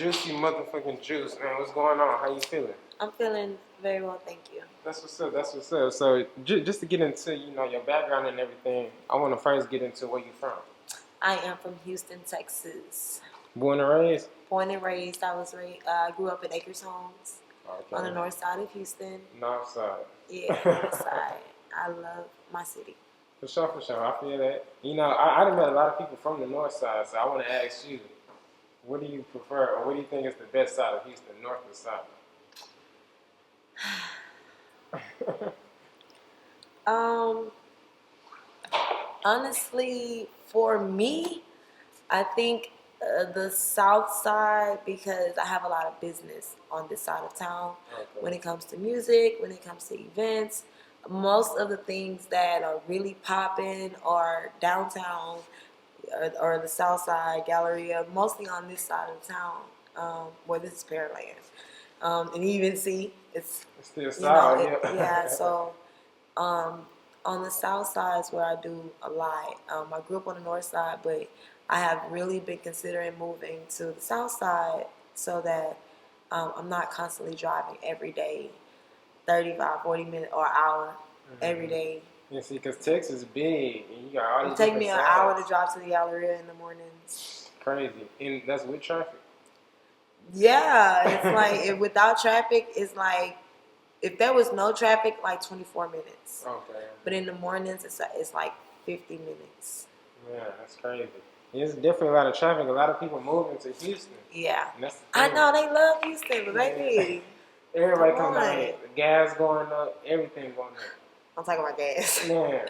Juicy motherfucking juice, man. What's going on? How you feeling? I'm feeling very well, thank you. That's what's up. That's what's up. So, just to get into your background and everything, I want to first get into where you from. I am from Houston, Texas. Born and raised. Born and raised. I grew up in Acres Homes on the north side of Houston. North side. Yeah, north side. I love my city. For sure, for sure. I feel that. I done met a lot of people from the north side, so I want to ask you, what do you prefer, or what do you think is the best side of Houston, north or south? Honestly, for me, I think the south side, because I have a lot of business on this side of town. Okay. When it comes to music, when it comes to events, most of the things that are really popping are downtown or the south side, Galleria, mostly on this side of town, where this is Pearland. And even see, it's still south, yeah. So on the south side is where I do a lot. I grew up on the north side, but I have really been considering moving to the south side so that I'm not constantly driving every day, 35, 40 minutes or an hour every day. Yeah, see, because Texas is big, and you got all these. It take me an hour to drive to the Galleria in the mornings. Crazy, and that's with traffic. Yeah, it's like without traffic, it's like if there was no traffic, like 24 minutes. Okay. But in the mornings, it's like 50 minutes. Yeah, that's crazy. There's definitely a lot of traffic. A lot of people moving to Houston. Yeah. And that's the I thing. know, they love Houston, but baby. Everybody comes down here. The gas going up, everything going up. I'm talking about gas. Man,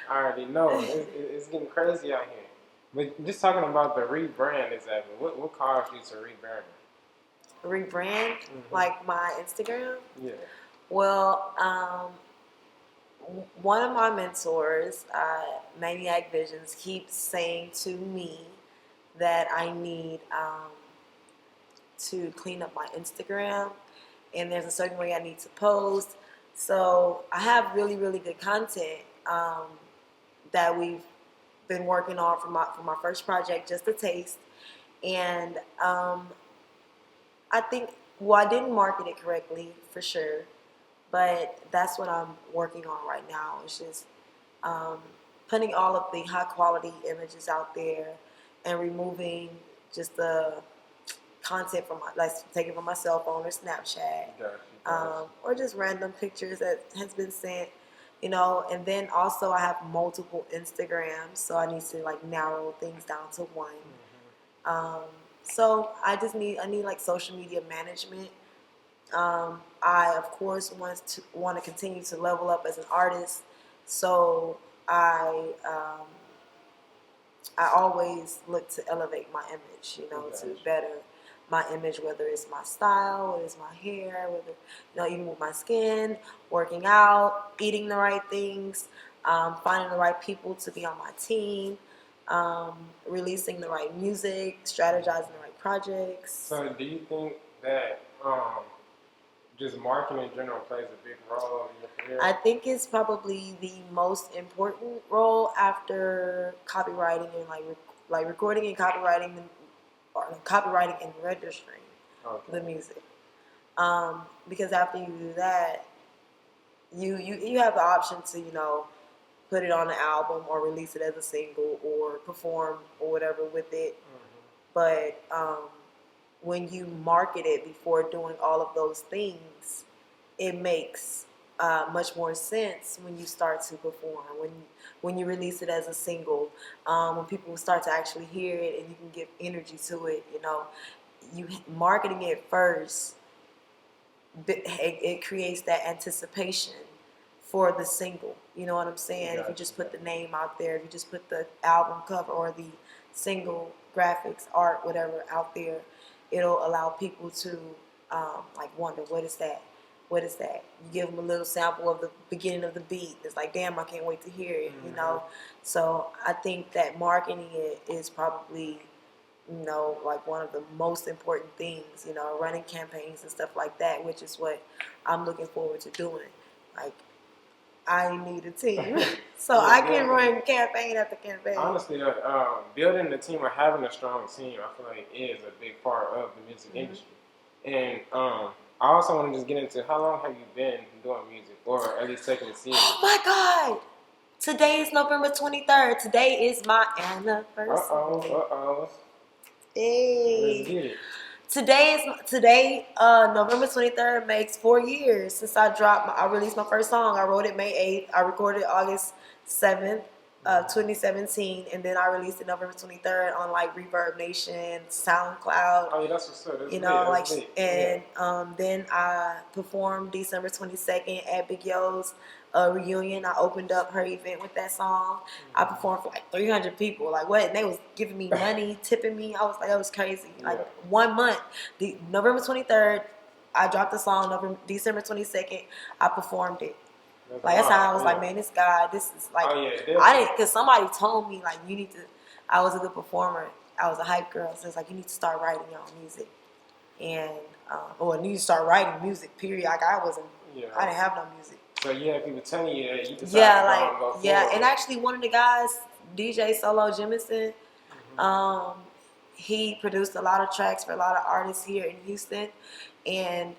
I already know. It's getting crazy out here. But just talking about the rebrand exactly, what caused you to rebrand? Rebrand? Like my Instagram? Yeah. Well, one of my mentors, Maniac Visions, keeps saying to me that I need to clean up my Instagram, and there's a certain way I need to post. So I have really, really good content that we've been working on for my first project, Just a Taste, and I think, well, I didn't market it correctly for sure, but that's what I'm working on right now. It's just putting all of the high quality images out there and removing just the content from taken from my cell phone or Snapchat, or just random pictures that has been sent, And then also I have multiple Instagrams, so I need to narrow things down to one. So I need like social media management. I of course want to continue to level up as an artist, so I always look to elevate my image, to better my image, whether it's my style, whether it's my hair, whether even with my skin, working out, eating the right things, finding the right people to be on my team, releasing the right music, strategizing the right projects. So do you think that just marketing in general plays a big role in your career? I think it's probably the most important role after copywriting and like recording and copywriting and registering the music. Because after you do that, you have the option to put it on an album or release it as a single or perform or whatever with it. But when you market it before doing all of those things, it makes much more sense when you start to perform, when you release it as a single, when people start to actually hear it and you can give energy to it. You marketing it first, it creates that anticipation for the single. You know what I'm saying? If you just put the name out there, if you just put the album cover or the single graphics, art, whatever out there, it'll allow people to wonder, what is that? What is that? You give them a little sample of the beginning of the beat. It's like, damn, I can't wait to hear it, So I think that marketing it is probably, one of the most important things, running campaigns and stuff like that, which is what I'm looking forward to doing. I need a team. So I can run campaign after campaign. Honestly, building the team or having a strong team, I feel like is a big part of the music industry. And I also want to just get into how long have you been doing music, or at least taking it serious? Oh my God! Today is November 23rd. Today is my anniversary. Hey. Let's get it. Today, November 23rd makes 4 years since I released my first song. I wrote it May 8th. I recorded August 7th, 2017, and then I released it November 23rd on like Reverb Nation, SoundCloud. Oh yeah, that's what's up. That's you know, lit. like, and then I performed December 22nd at Big Yo's reunion. I opened up her event with that song. I performed for like 300 people. Like what? And they was giving me money, tipping me. I was like, that was crazy. Like 1 month, November 23rd, I dropped the song. December 22nd, I performed it. Like that's how I was like, man, this guy, this is like, I didn't, cause somebody told me like, you need to. I was a good performer. I was a hype girl, so it's like you need to start writing your own music, and or you need to start writing music. Period. Like I didn't have no music. So you had people telling you that you decided to go forward. And actually one of the guys, DJ Solo Jemison, he produced a lot of tracks for a lot of artists here in Houston, and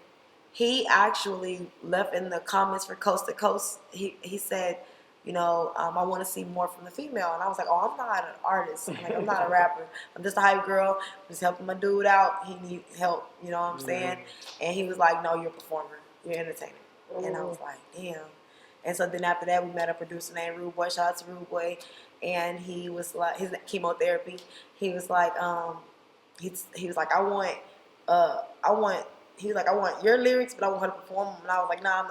he actually left in the comments for Coast to Coast. He said, you know, I want to see more from the female. And I was like, oh, I'm not an artist. I'm not a rapper. I'm just a hype girl. I'm just helping my dude out. He needs help. You know what I'm saying? And he was like, no, you're a performer. You're an entertainer. And I was like, damn. And so then after that, we met a producer named Rude Boy. Shout out to Rude Boy. And he was like, his chemotherapy. He was like, he was like, I want your lyrics, but I want her to perform them. And I was like, nah, I'm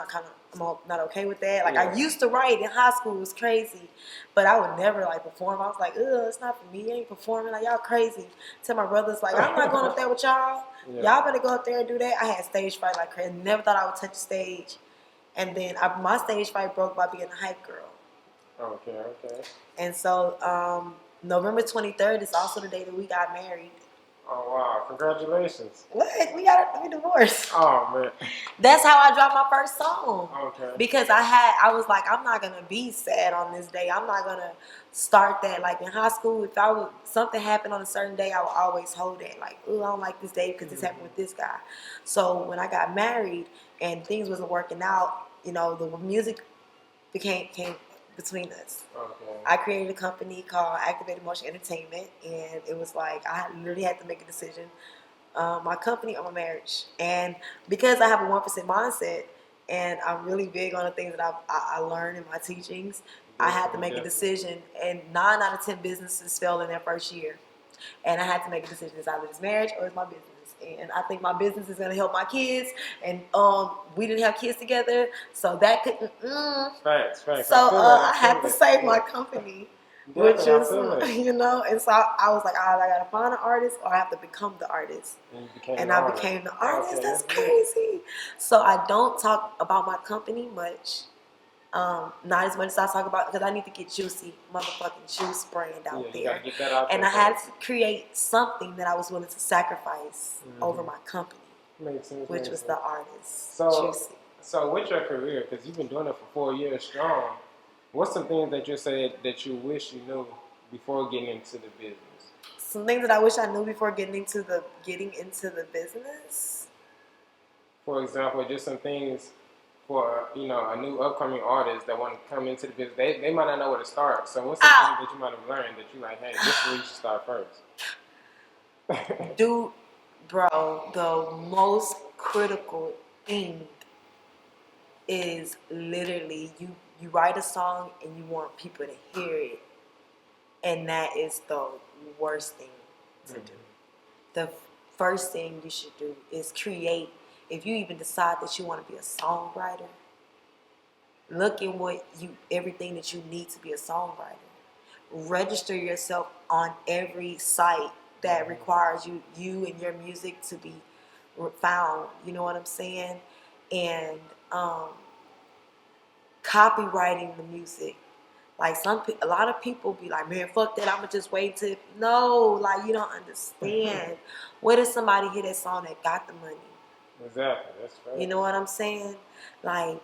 not okay with that. Like I used to write in high school, it was crazy, but I would never like perform. I was like, it's not for me. I ain't performing. Like y'all crazy. Tell my brothers like, I'm not going up there with y'all. Y'all better go up there and do that. I had stage fright like crazy. Never thought I would touch the stage, and then my stage fright broke by being a hype girl. Okay. And so November 23rd is also the day that we got married. Oh wow! Congratulations. What? We divorced. Oh man. That's how I dropped my first song. Okay. Because I was like, I'm not gonna be sad on this day. I'm not gonna start that. Like in high school, if something happened on a certain day, I would always hold it. Like, I don't like this day because this happened with this guy. So when I got married and things wasn't working out, you know, the music came between us. Okay. I created a company called Activated Motion Entertainment, and it was like I literally had to make a decision: my company or my marriage. And because I have a 1% mindset, and I'm really big on the things that I learned in my teachings, I had to make a decision. And 9 out of 10 businesses fail in their first year, and I had to make a decision: is either this marriage or is my business. And I think my business is going to help my kids. And we didn't have kids together, so that couldn't. Facts. So I had to save my company, which is, you know. And so I was like, I got to find an artist, or I have to become the artist. And I became the artist. Okay, that's crazy. So I don't talk about my company much. Not as much as I talk about, because I need to get Juicy motherfucking Juice brand out there. Get that out and there. I had to create something that I was willing to sacrifice over my company, which was the artist, Juicy. So with your career, because you've been doing it for 4 years strong, what's some things that you said that you wish you knew before getting into the business? Some things that I wish I knew before getting into the business. For example, just some things for a new upcoming artist that want to come into the business. They might not know where to start. So what's something that you might have learned that you like, hey, this is where you should start first? Dude, bro, the most critical thing is literally you write a song and you want people to hear it. And that is the worst thing to do. The first thing you should do is create. If you even decide that you want to be a songwriter, look at everything that you need to be a songwriter. Register yourself on every site that requires you and your music to be found. You know what I'm saying? And copywriting the music. Like a lot of people be like, man, fuck that, I'ma just wait till. No, like you don't understand. What if somebody hear that song that got the money? Exactly, that's right. You know what I'm saying? Like,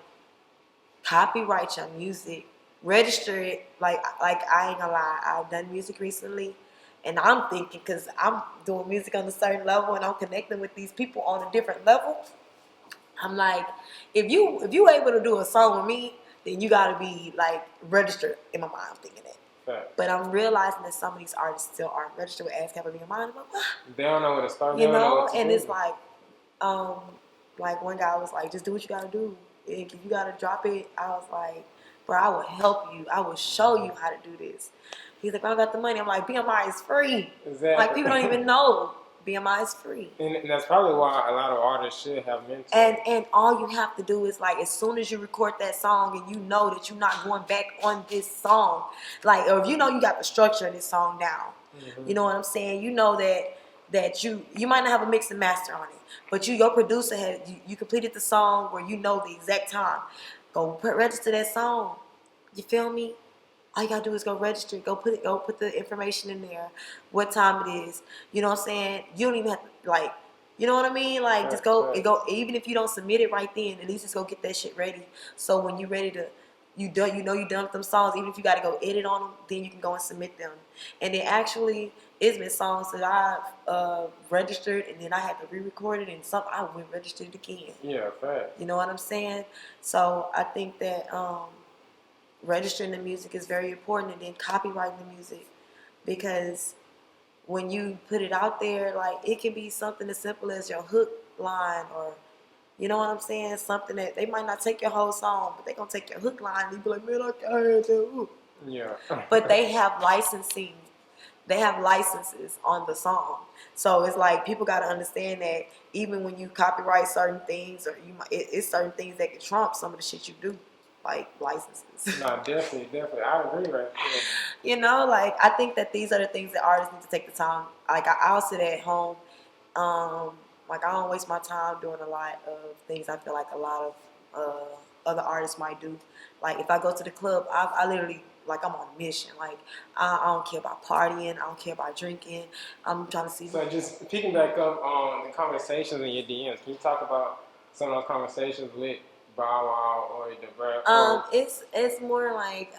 copyright your music, register it. Like I ain't gonna lie, I've done music recently, and I'm thinking because I'm doing music on a certain level and I'm connecting with these people on a different level. I'm like, if you able to do a song with me, then you gotta be like registered in my mind. I'm thinking that. Right. But I'm realizing that some of these artists still aren't registered with ASCAP in my mind. I'm like, what? They don't know where to start. You They don't know know, what to and do. it's like one guy was like, just do what you gotta do. If you gotta drop it, I was like, bro, I will help you. I will show you how to do this. He's like, I got the money. I'm like, BMI is free. Exactly. Like people don't even know BMI is free. And that's probably why a lot of artists should have mentors. And all you have to do is like, as soon as you record that song and you know that you're not going back on this song, like, or if you know you got the structure of this song down, you know what I'm saying? You know that you might not have a mix and master on it, but your producer has you completed the song where you know the exact time. Go register that song. You feel me? All you gotta do is go register. Go put the information in there. What time it is. You know what I'm saying? You don't even have to like. You know what I mean? Like just go. Even if you don't submit it right then, at least just go get that shit ready. So when you ready to, you done with them songs. Even if you gotta go edit on them, then you can go and submit them. And then actually, it's been songs that I've registered and then I had to re-record it, and some I went registered it again. Yeah, fact. You know what I'm saying? So I think that registering the music is very important, and then copyrighting the music, because when you put it out there, like it can be something as simple as your hook line, or you know what I'm saying, something that they might not take your whole song, but they gonna take your hook line and you be like, man, I can't hear that. Yeah. But they have licensing. They have licenses on the song. So it's like people got to understand that even when you copyright certain things, or it's certain things that can trump some of the shit you do, like licenses. No, definitely. I agree right there. You know, like I think that these are the things that artists need to take the time. Like I'll sit at home, like I don't waste my time doing a lot of things I feel like a lot of other artists might do. Like if I go to the club, I literally, like I'm on a mission. Like I don't care about partying. I don't care about drinking. I'm trying to see. So just picking back up on the conversations in your DMs, can you talk about some of those conversations with Bow Wow or the Brad? It's more like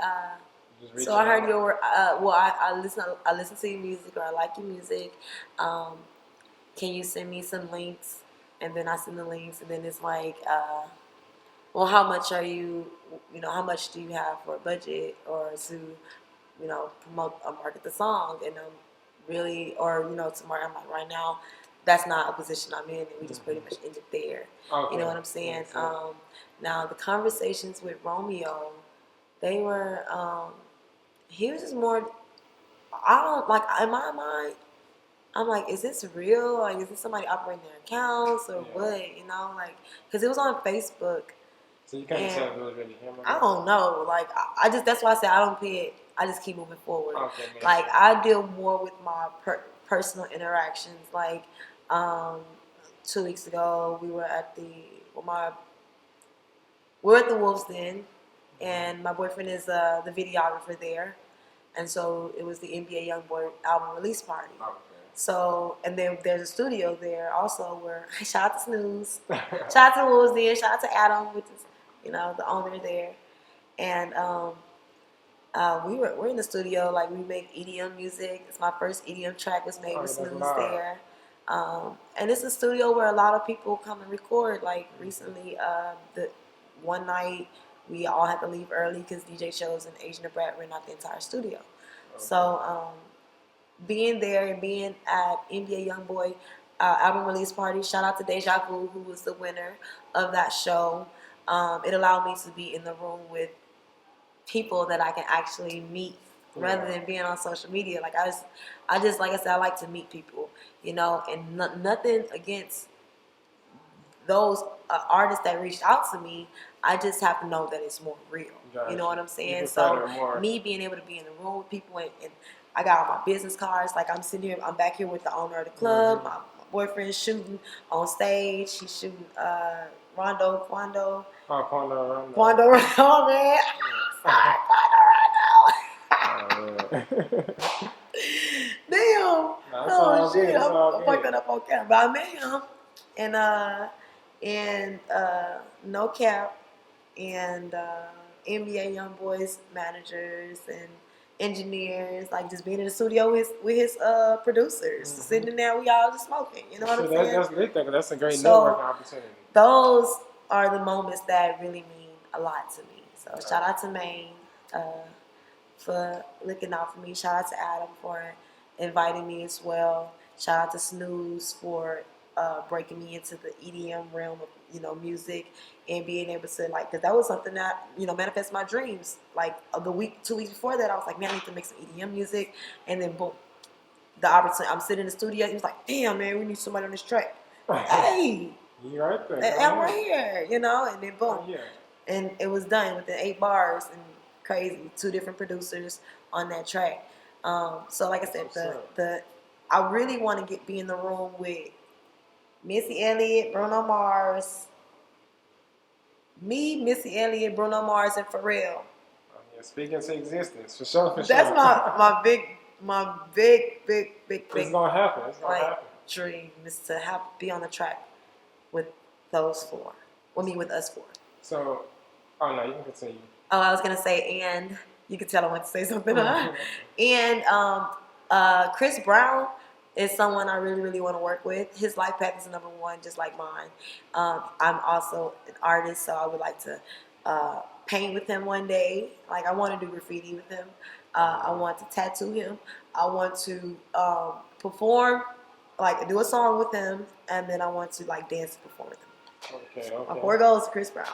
just so I heard your well I listen to your music, or I like your music. Can you send me some links? And then I send the links, and then it's like well, how much are you, how much do you have for a budget, or to, promote or market the song? And really, or, to market, I'm like, right now, that's not a position I'm in, and we just pretty much ended there. Okay. You know what I'm saying? Now, the conversations with Romeo, they were, he was just more, I don't, like, in my mind, I'm like, is this real? Like, is this somebody operating their accounts or what? Like, because it was on Facebook. So you can't tell if it was really him or not? I don't know. Like, I just, that's why I said I don't pay it. I just keep moving forward. Okay, like, I deal more with my personal interactions. Like, 2 weeks ago, we were at the Wolves Den, and my boyfriend is the videographer there. And so it was the NBA YoungBoy album release party. Okay. So, and then there's a studio there also where, shout out to Snooze, shout out to Wolves Den, shout out to Adam, which is, the owner there. And we're in the studio, like we make EDM music. It's my first EDM track was made with Snooze there. And it's a studio where a lot of people come and record. Like recently, the one night we all had to leave early because DJ Shows and Asian and Brad ran out the entire studio. Okay. So being there and being at NBA YoungBoy album release party, shout out to Deja Vu, who was the winner of that show. It allowed me to be in the room with people that I can actually meet rather than being on social media. Like I just like I said, I like to meet people, and nothing against those artists that reached out to me. I just have to know that it's more real. You know what I'm saying? So me being able to be in the room with people, and I got all my business cards. Like I'm sitting here, I'm back here with the owner of the club. My boyfriend's shooting on stage. He's shooting Quando. Oh, Quando Rondo, man. Sorry, Quando Rondo. Damn. Oh shit, I'm fucking up on camera. But I met him, and no cap, and NBA young boys managers and engineers, like just being in the studio with his producers, sitting in there, we all just smoking. You know what I'm saying? That's lit. That's a great So, networking opportunity. Those are the moments that really mean a lot to me. So shout out to Maine for looking out for me. Shout out to Adam for inviting me as well. Shout out to Snooze for breaking me into the EDM realm of music and being able to because that was something that manifest my dreams. Like the week, 2 weeks before that, I was like, man, I need to make some EDM music, and then boom, the opportunity. I'm sitting in the studio. He was like, damn, man, we need somebody on this track. Hey, you right there. I'm right here, and then boom, and it was done within 8 bars and crazy. 2 different producers on that track. So like I said, I really want to be in the room with Missy Elliott, Bruno Mars, Missy Elliott, Bruno Mars, and Pharrell. Speaking to existence, for sure. That's my big. It's gonna happen. It's gonna happen. Dream is to be on the track with those 4. With us 4. So, oh no, you can continue. Oh, I was gonna say, and you could tell I want to say something. And Chris Brown is someone I really, really want to work with. His life path is number 1, just like mine. I'm also an artist, so I would like to paint with him one day. Like I want to do graffiti with him. I want to tattoo him. I want to perform, like do a song with him, and then I want to dance and perform with him. Okay. My 4 goals, Chris Brown.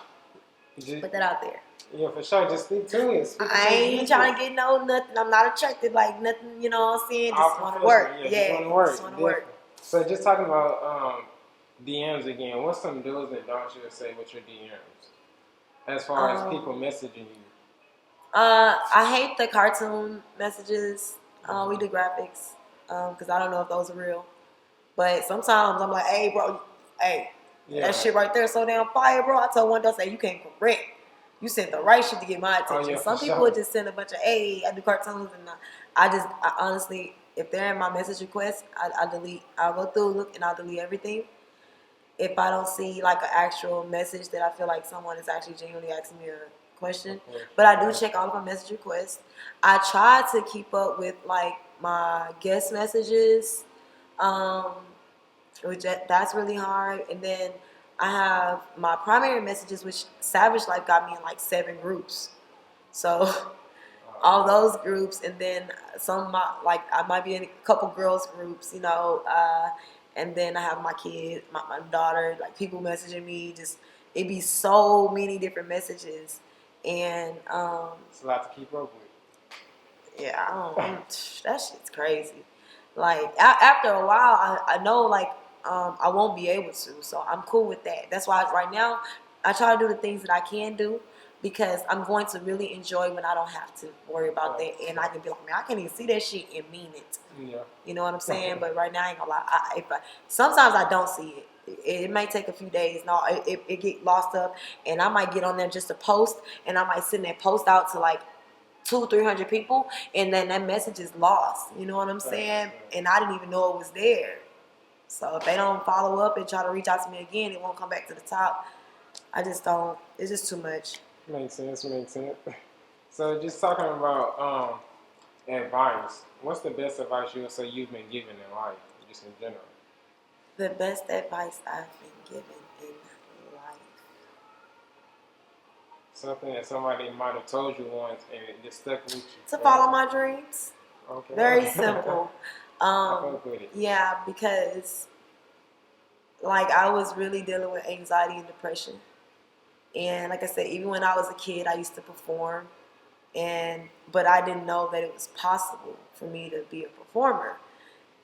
Put that out there. Yeah, for sure. Just stick to it. I ain't trying to get nothing. I'm not attracted nothing. You know what I'm saying? Just want to work. Just want to work. So just talking about DMs again. What's some do's and don'ts you would say with your DMs as far as people messaging you? I hate the cartoon messages. We do graphics because I don't know if those are real. But sometimes I'm like, hey, bro, that shit right there so damn fire, bro. I told one day, you can't correct. You sent the right shit to get my attention. Some people would just send a bunch of, I do cartoons, and I honestly, if they're in my message request, I delete. I'll go through, look, and I'll delete everything. If I don't see an actual message that I feel like someone is actually genuinely asking me a question, but I do check all of my message requests. I try to keep up with my guest messages, which that's really hard, and then I have my primary messages, which Savage Life got me in 7 groups. So all those groups, and then some of my I might be in a couple girls groups, and then I have my kids, my daughter, people messaging me. Just it be so many different messages, and it's a lot to keep up with. Yeah, that shit's crazy. After a while, I know I won't be able to, so I'm cool with that. That's why right now I try to do the things that I can do, because I'm going to really enjoy when I don't have to worry about that, and I can be like, man, I can't even see that shit and mean it. Yeah. You know what I'm saying? But right now, I ain't gonna lie. Sometimes I don't see it. It might take a few days. No, it get lost up, and I might get on there just to post, and I might send that post out to 200-300 people, and then that message is lost. You know what I'm saying? And I didn't even know it was there. So if they don't follow up and try to reach out to me again, it won't come back to the top. I just don't. It's just too much. Makes sense. So just talking about advice. What's the best advice you would say you've been given in life, just in general? The best advice I've been given in life. Something that somebody might have told you once and it just stuck with you. To follow my dreams. Okay. Very simple. I fuck with it. Yeah, because I was really dealing with anxiety and depression. And like I said, even when I was a kid, I used to perform, but I didn't know that it was possible for me to be a performer.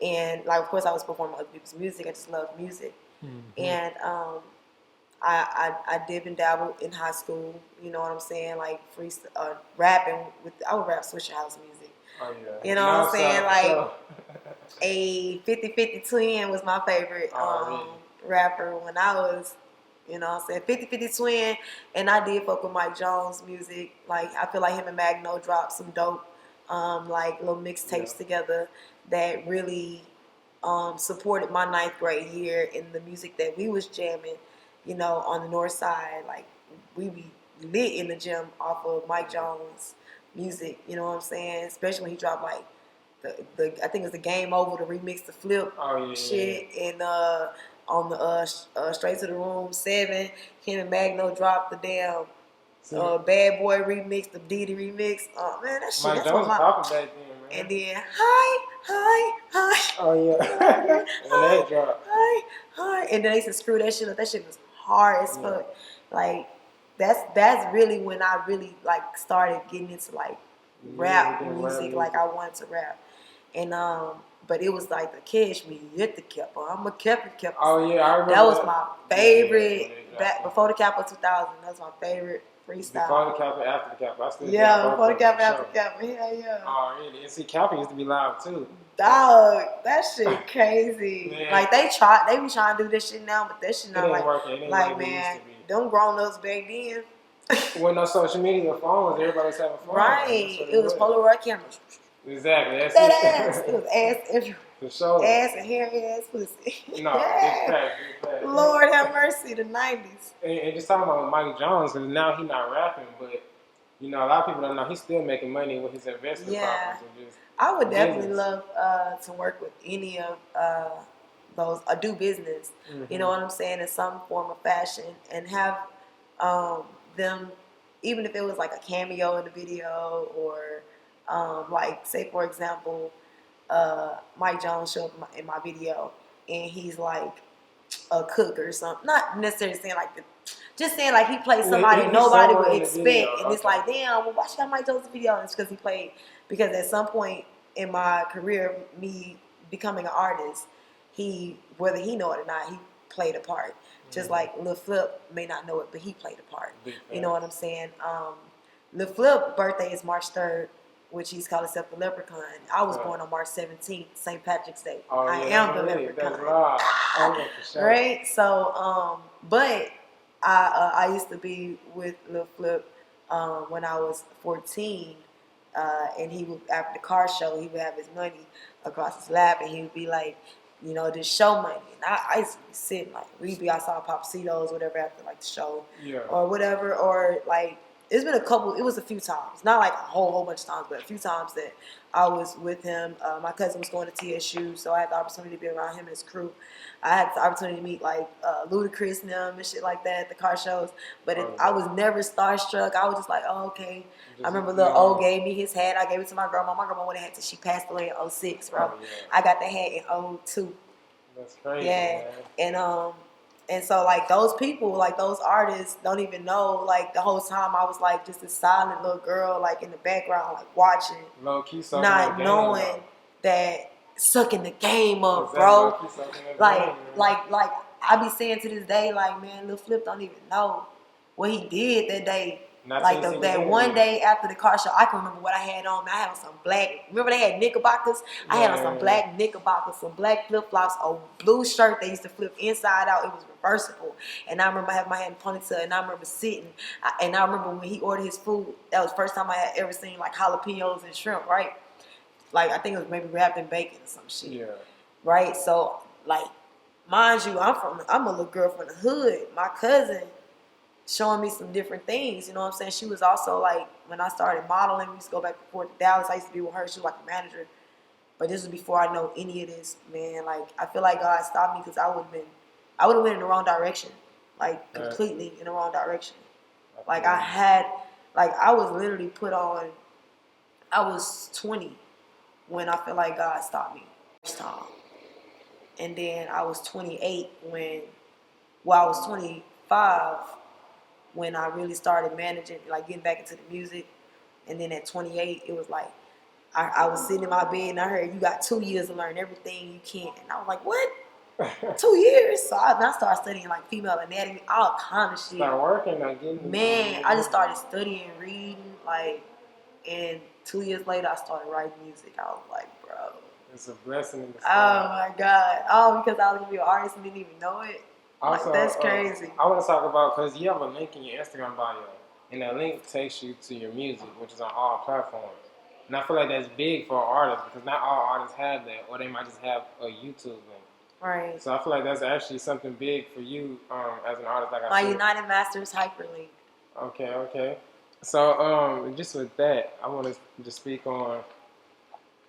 And of course, I was performing other people's music. I just love music. Mm-hmm. And I dib and dabble in high school. You know what I'm saying? Rapping I would rap Swisher House music. Oh yeah. You know what I'm saying? A 50-50 Twin was my favorite rapper when I was. You know what I'm saying? 50-50 Twin, and I did fuck with Mike Jones' music. I feel like him and Magno dropped some dope, little mixtapes together that really supported my 9th grade year in the music that we was jamming, on the north side. We be lit in the gym off of Mike Jones' music. You know what I'm saying? Especially when he dropped like the I think it was the Game Over, the remix, the Flip shit, and on the Straight to the Room 7, him and Magno dropped the damn Bad Boy remix, the Diddy remix. Oh man, that shit. Mike That's Jones what popping back then, man. And then hi. Oh yeah. When that dropped. Hi. And then they said screw that shit up. That shit was hard as fuck. Like that's really when I really like started getting into like rap music. Like I wanted to rap. And but it was like the Cash Me Hit the Kepper. I'm a Kepper. Oh yeah, I remember that was my favorite back before the Kappa 2000. That was my favorite freestyle. Before the Kappa, after the Kappa. I still before the Kappa, after the Kappa. Yeah. Oh really? And see, Kappa used to be live too. Dog, that shit crazy. Like they be trying to do this shit now, but that shit not like working. Like man, them grown ups back then. With no social media phones, everybody was having phones. Right. It was Polaroid cameras. Exactly. That's that ass. It was ass everywhere. For sure. Ass and hair, ass pussy. No, big fact. Lord have mercy, the 90s. And just talking about Mike Jones, because now he's not rapping, but you know, a lot of people don't know he's still making money with his investment properties. And just I would definitely love to work with any of those, do business, you know what I'm saying, in some form of fashion, and have them, even if it was like a cameo in the video, or like say for example, Mike Jones showed up in my video and he's like a cook or something, not necessarily saying like just saying like he played somebody nobody would expect, and it's like, damn, well, why should I Mike Jones video? And it's because he played, because at some point in my career, me becoming an artist, he, whether he know it or not, he played a part. Just like Lil Flip may not know it, but he played a part. You know what I'm saying? Lil Flip birthday is March 3rd, which he's called himself the Leprechaun. I was born on March 17th, St. Patrick's Day. I am the Leprechaun. That's right. Sure. Right? So, but I used to be with Lil Flip when I was 14, and he would, after the car show, he would have his money across his lap, and he would be like, you know, this show money. And I used to be sitting, like, we'd be outside Popsitos, whatever, after, like, the show. Or whatever. Or, like, it's been a few times. Not, like, a whole bunch of times, but a few times that I was with him. My cousin was going to TSU, so I had the opportunity to be around him and his crew. I had the opportunity to meet, like, Ludacris and them and shit like that at the car shows. But I was never starstruck. I was just like, oh, okay. I remember Lil O gave me his hat. I gave it to my grandma. My grandma went ahead till she passed away in 06, bro. I got the hat in 02. That's crazy, man. And so, like, those people, like, those artists don't even know, like, the whole time I was, like, just a silent little girl, like, in the background, like, watching. Low-key not knowing that sucking the game up, bro. Like, I be saying to this day, like, man, Lil Flip don't even know what he did that day. Like that one day after the car show, I can remember what I had on. I had on some black. Remember they had knickerbockers? I had on some black knickerbockers, some black flip flops, a blue shirt they used to flip inside out. It was reversible, and I remember having my hand in ponytail, and I remember sitting. And I remember when he ordered his food. That was the first time I had ever seen like jalapenos and shrimp. Right? Like I think it was maybe wrapped in bacon or some shit. Yeah. Right? So like, mind you, I'm a little girl from the hood. My cousin showing me some different things, you know what I'm saying? She was also like, when I started modeling, we used to go back and forth to Dallas. I used to be with her. She was like a manager. But this was before I know any of this, man. Like, I feel like God stopped me because I would have went in the wrong direction. Like, completely in the wrong direction. Like, I was literally put on, I was 20 when I feel like God stopped me first time. And then I was 28 I was 25 when I really started managing, like getting back into the music. And then at 28, it was like, I was sitting in my bed and I heard, you got 2 years to learn everything you can. And I was like, what? 2 years? So I started studying like female anatomy, all kind of shit. Start working, like getting. Man, I just started studying, reading, like, and 2 years later, I started writing music. I was like, bro. It's a blessing in the Oh my God. Oh, because I was going to be an artist and didn't even know it. Also, like, that's crazy. I want to talk about, because you have a link in your Instagram bio, and that link takes you to your music, which is on all platforms. And I feel like that's big for artists, because not all artists have that, or they might just have a YouTube link. Right. So I feel like that's actually something big for you as an artist. Like my United Masters hyperlink. Okay. So, just with that, I want to just speak on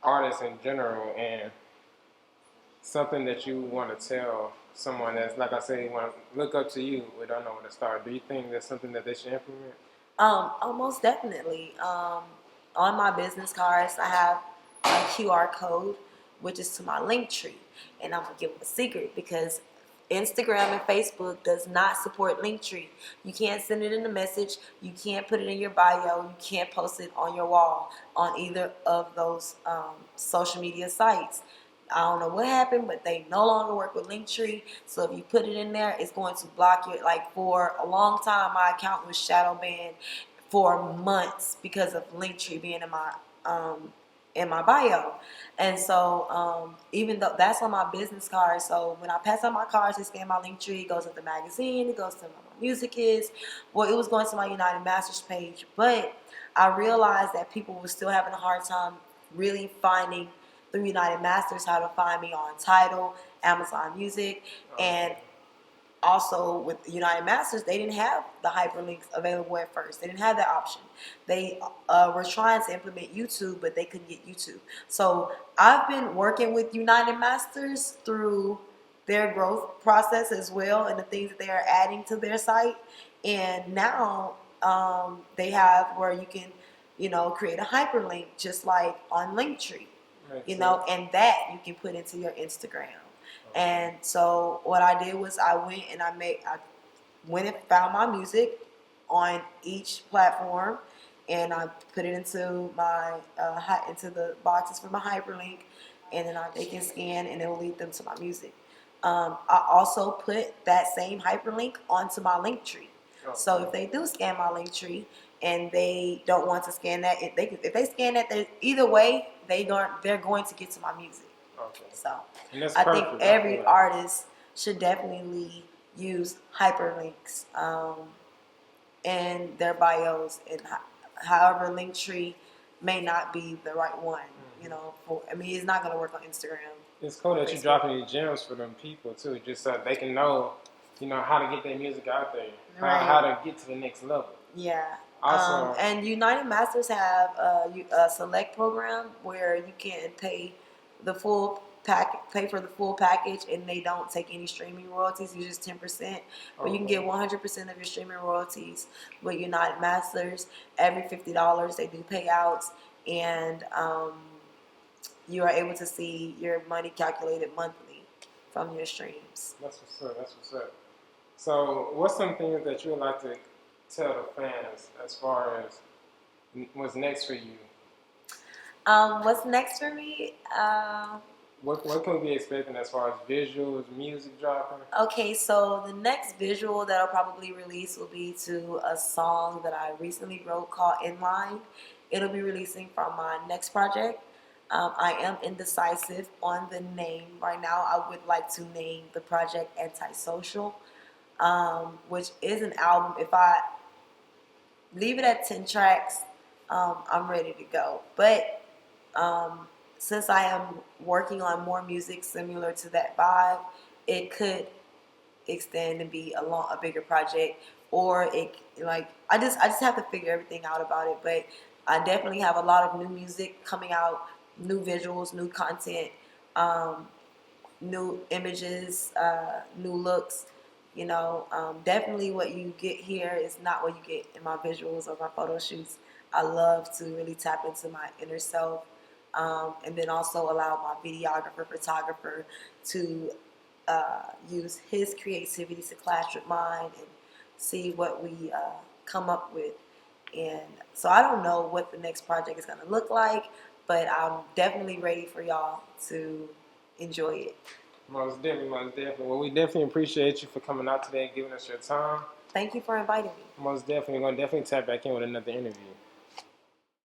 artists in general and something that you want to tell someone that's, like I say, want to look up to you but don't know where to start. Do you think that's something that they should implement? Almost definitely. On my business cards, I have a QR code, which is to my link tree, and I'm gonna give a secret because Instagram and Facebook does not support Linktree. You can't send it in a message. You can't put it in your bio. You can't post it on your wall on either of those social media sites. I don't know what happened, but they no longer work with Linktree. So if you put it in there, it's going to block you. Like for a long time, my account was shadow banned for months because of Linktree being in my bio. And so even though that's on my business card, so when I pass out my cards, they scan my Linktree. It goes to the magazine. It goes to where my music is. Well, it was going to my United Masters page, but I realized that people were still having a hard time really finding through United Masters how to find me on Tidal, Amazon Music, and also with United Masters, they didn't have the hyperlinks available at first. They didn't have that option. They were trying to implement YouTube, but they couldn't get YouTube. So I've been working with United Masters through their growth process as well and the things that they are adding to their site. And now they have where you can, create a hyperlink just like on Linktree, and that you can put into your Instagram. And so what I did was I went and found my music on each platform, and I put it into my into the boxes for my hyperlink, and then they can scan and it will lead them to my music. I also put that same hyperlink onto my link tree. So if they do scan my link tree and they don't want to scan that, if they scan that, either way they're going to get to my music. So I think every artist should definitely use hyperlinks in their bios, and however Linktree may not be the right one. It's not going to work on Instagram. It's cool that you're dropping these gems for them people too, just so they can know, how to get their music out there, how to get to the next level. Yeah. Also, and United Masters have a select program where you can pay for the full package, and they don't take any streaming royalties. You just 10%, but you can get 100% of your streaming royalties with United Masters. Every $50 they do payouts, and you are able to see your money calculated monthly from your streams. That's what's up. So, what's some things that you would like to tell the fans as far as what's next for you? What's next for me? What can we be expecting as far as visuals, music dropping? Okay, so the next visual that I'll probably release will be to a song that I recently wrote called Inline. It'll be releasing from my next project. I am indecisive on the name. Right now, I would like to name the project Antisocial, which is an album. If I leave it at 10 tracks, I'm ready to go. But since I am working on more music similar to that vibe, it could extend and be a bigger project, or I just have to figure everything out about it. But I definitely have a lot of new music coming out, new visuals, new content, new images, new looks. Definitely what you get here is not what you get in my visuals or my photo shoots. I love to really tap into my inner self, and then also allow my videographer, photographer to use his creativity to clash with mine and see what we come up with. And so I don't know what the next project is going to look like, but I'm definitely ready for y'all to enjoy it. Most definitely. Well, we definitely appreciate you for coming out today and giving us your time. Thank you for inviting me. Most definitely. We're going to definitely tap back in with another interview.